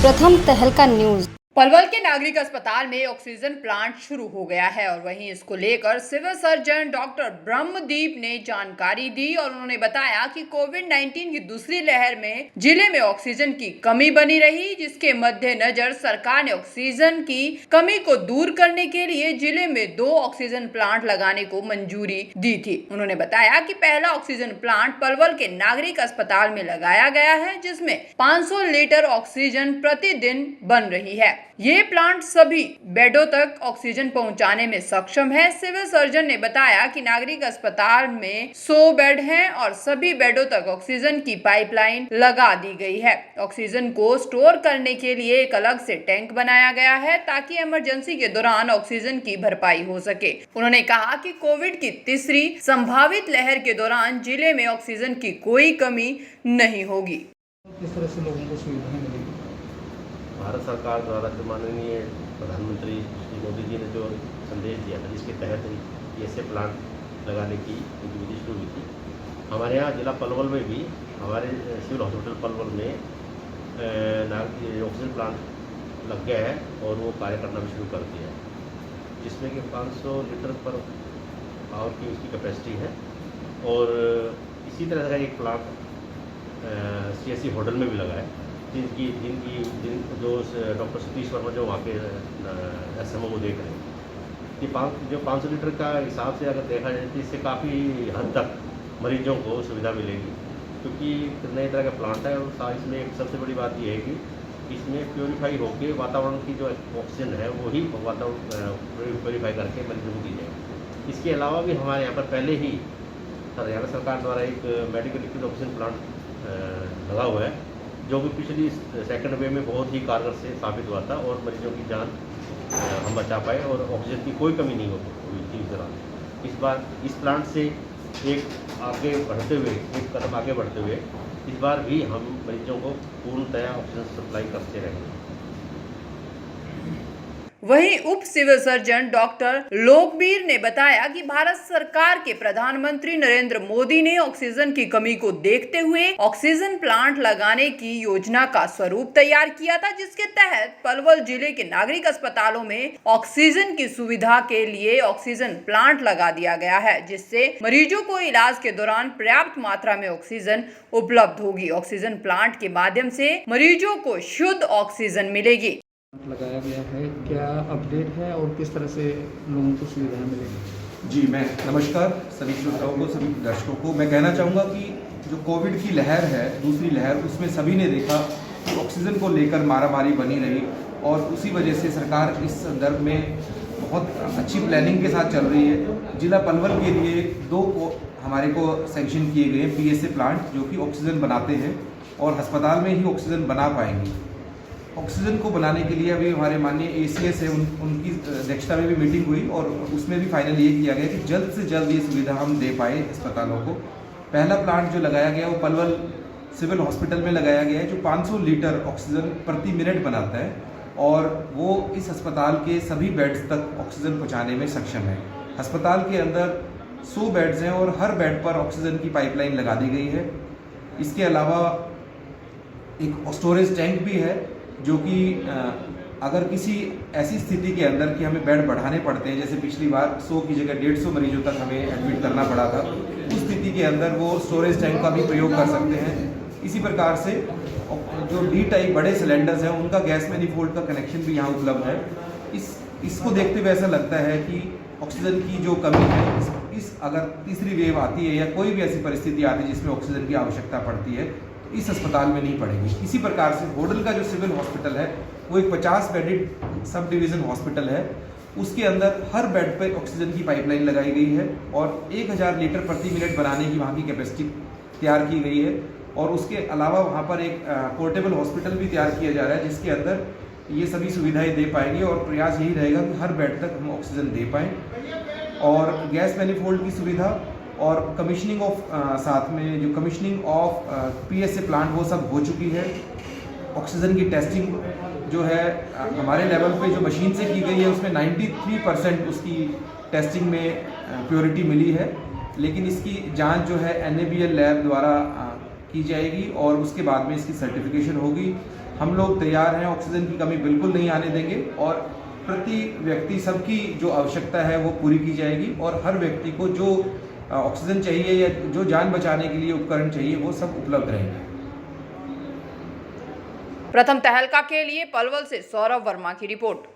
प्रथम तहलका न्यूज। पलवल के नागरिक अस्पताल में ऑक्सीजन प्लांट शुरू हो गया है और वहीं इसको लेकर सिविल सर्जन डॉक्टर ब्रह्मदीप ने जानकारी दी और उन्होंने बताया कि कोविड-19 की दूसरी लहर में जिले में ऑक्सीजन की कमी बनी रही, जिसके मद्देनजर सरकार ने ऑक्सीजन की कमी को दूर करने के लिए जिले में 2 ऑक्सीजन प्लांट लगाने को मंजूरी दी थी। उन्होंने बताया कि पहला ऑक्सीजन प्लांट पलवल के नागरिक अस्पताल में लगाया गया है, जिसमें 500 लीटर ऑक्सीजन प्रतिदिन बन रही है। ये प्लांट सभी बेडों तक ऑक्सीजन पहुंचाने में सक्षम है। सिविल सर्जन ने बताया कि नागरिक अस्पताल में 100 बेड हैं और सभी बेडों तक ऑक्सीजन की पाइपलाइन लगा दी गई है। ऑक्सीजन को स्टोर करने के लिए एक अलग से टैंक बनाया गया है ताकि इमरजेंसी के दौरान ऑक्सीजन की भरपाई हो सके। उन्होंने कहा कि कोविड की तीसरी संभावित लहर के दौरान जिले में ऑक्सीजन की कोई कमी नहीं होगी। किस तरह से लोगों को सुविधाएं मिलेगी? भारत सरकार द्वारा जो माननीय प्रधानमंत्री श्री मोदी जी ने जो संदेश दिया था, जिसके तहत ऐसे प्लांट लगाने की गतिविधि शुरू हुई थी। हमारे यहाँ जिला पलवल में भी हमारे सिविल हॉस्पिटल पलवल में ऑक्सीजन प्लांट लग गया है और वो कार्य करना भी शुरू कर दिया है, जिसमें कि 500 लीटर पर आवर की उसकी कैपेसिटी है। और इसी तरह का एक प्लांट CSC होटल में भी लगा है, जिनकी जो डॉक्टर सतीश वर्मा जो वहाँ के SMO को देख रहे हैं कि 500 लीटर का हिसाब से अगर देखा जाए तो इससे काफ़ी हद तक मरीजों को सुविधा मिलेगी, क्योंकि नए तरह का प्लांट है। और इसमें एक सबसे बड़ी बात यह है कि इसमें प्योरीफाई होकर वातावरण की जो ऑक्सीजन है वही वातावरण प्योरीफाई करके मरीजों को दी जाएगी। इसके अलावा भी हमारे यहाँ पर पहले ही हरियाणा सरकार द्वारा एक मेडिकल लिक्विड ऑक्सीजन प्लांट लगा हुआ है, जो कि पिछली सेकंड वेव में बहुत ही कारगर से साबित हुआ था और मरीजों की जान हम बचा पाए और ऑक्सीजन की कोई कमी नहीं हुई थी इस दौरान। इस बार इस प्लांट से एक कदम आगे बढ़ते हुए इस बार भी हम मरीजों को पूर्णतया ऑक्सीजन सप्लाई करते रहेंगे। वहीं उप सिविल सर्जन डॉक्टर लोकबीर ने बताया कि भारत सरकार के प्रधानमंत्री नरेंद्र मोदी ने ऑक्सीजन की कमी को देखते हुए ऑक्सीजन प्लांट लगाने की योजना का स्वरूप तैयार किया था, जिसके तहत पलवल जिले के नागरिक अस्पतालों में ऑक्सीजन की सुविधा के लिए ऑक्सीजन प्लांट लगा दिया गया है, जिससे मरीजों को इलाज के दौरान पर्याप्त मात्रा में ऑक्सीजन उपलब्ध होगी। ऑक्सीजन प्लांट के माध्यम से मरीजों को शुद्ध ऑक्सीजन मिलेगी। लगाया गया है, क्या अपडेट है और किस तरह से लोगों को सुविधाएं मिलेगी? जी, मैं नमस्कार सभी श्रोताओं को, सभी दर्शकों को। मैं कहना चाहूँगा कि जो कोविड की लहर है, दूसरी लहर, उसमें सभी ने देखा कि ऑक्सीजन को लेकर मारामारी बनी रही और उसी वजह से सरकार इस संदर्भ में बहुत अच्छी प्लानिंग के साथ चल रही है। जिला पलवल के लिए 2 हमारे को सैंक्शन किए गए हैं PSA प्लांट, जो कि ऑक्सीजन बनाते हैं और अस्पताल में ही ऑक्सीजन बना पाएंगे। ऑक्सीजन को बनाने के लिए अभी हमारे माननीय ACS है, उनकी अध्यक्षता में भी मीटिंग हुई और उसमें भी फाइनल ये किया गया कि जल्द से जल्द ये सुविधा हम दे पाए अस्पतालों को। पहला प्लांट जो लगाया गया वो पलवल सिविल हॉस्पिटल में लगाया गया है, जो 500 लीटर ऑक्सीजन प्रति मिनट बनाता है और वो इस अस्पताल के सभी बेड्स तक ऑक्सीजन पहुँचाने में सक्षम है। अस्पताल के अंदर 100 बेड्स हैं और हर बेड पर ऑक्सीजन की पाइपलाइन लगा दी गई है। इसके अलावा एक स्टोरेज टैंक भी है, जो कि अगर किसी ऐसी स्थिति के अंदर कि हमें बेड बढ़ाने पड़ते हैं, जैसे पिछली बार 100 की जगह 150 मरीजों तक हमें एडमिट करना पड़ा था, उस स्थिति के अंदर वो स्टोरेज टैंक का भी प्रयोग कर सकते हैं। इसी प्रकार से जो D टाइप बड़े सिलेंडर्स हैं, उनका गैस मैनिफोल्ड का कनेक्शन भी यहाँ उपलब्ध है। इसको देखते हुए ऐसा लगता है कि ऑक्सीजन की जो कमी है, इस अगर तीसरी वेव आती है या कोई भी ऐसी परिस्थिति आती है जिसमें ऑक्सीजन की आवश्यकता पड़ती है, इस अस्पताल में नहीं पड़ेगी। इसी प्रकार से होडल का जो सिविल हॉस्पिटल है वो एक 50 बेडेड सब डिवीज़न हॉस्पिटल है। उसके अंदर हर बेड पर ऑक्सीजन की पाइपलाइन लगाई गई है और 1000 लीटर प्रति मिनट बनाने की वहाँ की कैपेसिटी तैयार की गई है। और उसके अलावा वहाँ पर एक पोर्टेबल हॉस्पिटल भी तैयार किया जा रहा है, जिसके अंदर ये सभी सुविधाएँ दे पाएंगे और प्रयास यही रहेगा कि हर बेड तक हम ऑक्सीजन दे पाएँ। और गैस मैनिफोल्ड की सुविधा और कमीशनिंग ऑफ साथ में जो कमीशनिंग ऑफ PSA प्लांट वो सब हो चुकी है। ऑक्सीजन की टेस्टिंग जो है हमारे लेवल पे जो मशीन से की गई है, उसमें 93% उसकी टेस्टिंग में प्योरिटी मिली है, लेकिन इसकी जांच जो है NABL लैब द्वारा की जाएगी और उसके बाद में इसकी सर्टिफिकेशन होगी। हम लोग तैयार हैं, ऑक्सीजन की कमी बिल्कुल नहीं आने देंगे और प्रति व्यक्ति सबकी जो आवश्यकता है वो पूरी की जाएगी और हर व्यक्ति को जो ऑक्सीजन चाहिए या जो जान बचाने के लिए उपकरण चाहिए वो सब उपलब्ध रहेंगे। प्रथम तहलका के लिए पलवल से सौरभ वर्मा की रिपोर्ट।